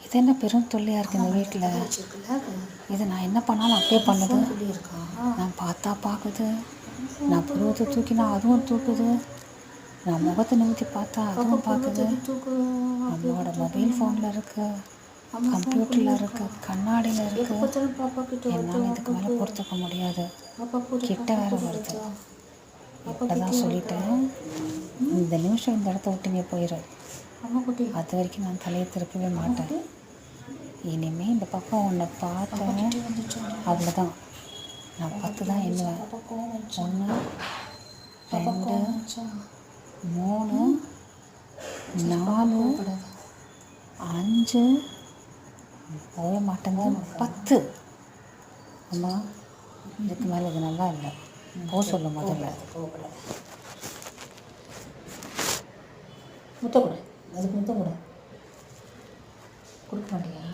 இது என்ன பெரும் தொல்லையாக இருக்குது இந்த வீட்டில். இது நான் என்ன பண்ணாலும் அப்படியே பண்ணுது. நான் பார்த்தா பார்க்குது, நான் புருவத்தை தூக்கினா அதுவும் தூக்குது, நான் முகத்தை நிமித்தி பார்த்தா அதுவும் பார்க்குது. நம்மளோட மொபைல் ஃபோனில் இருக்குது, கம்ப்யூட்டரில் இருக்குது, கண்ணாடியில் இருக்குது. என்னால் இதுக்கு மேலே பொறுத்துக்க முடியாது. கிட்ட வேறு வருது. இப்போ தான் சொல்லிட்டேன், இந்த நிமிஷம் இந்த இடத்த விட்டு நீ போயிடு. அது வரைக்கும் நான் தலையை திருப்பவே மாட்டேன். இனிமேல் இந்த பக்கம் உன்னை பார்த்தேன் அவ்வளோதான். நான் 10 தான் எண்ணுவேன். 1 2 3 4 5 போக மாட்டேங்குது 10. அம்மா இதுக்கு மேலே இது நல்லா இல்லை, போ சொல்ல முதல்ல. முட்டை கொடு, அதுக்கு முட்டை கொடு. கொடுக்க மாட்டியா?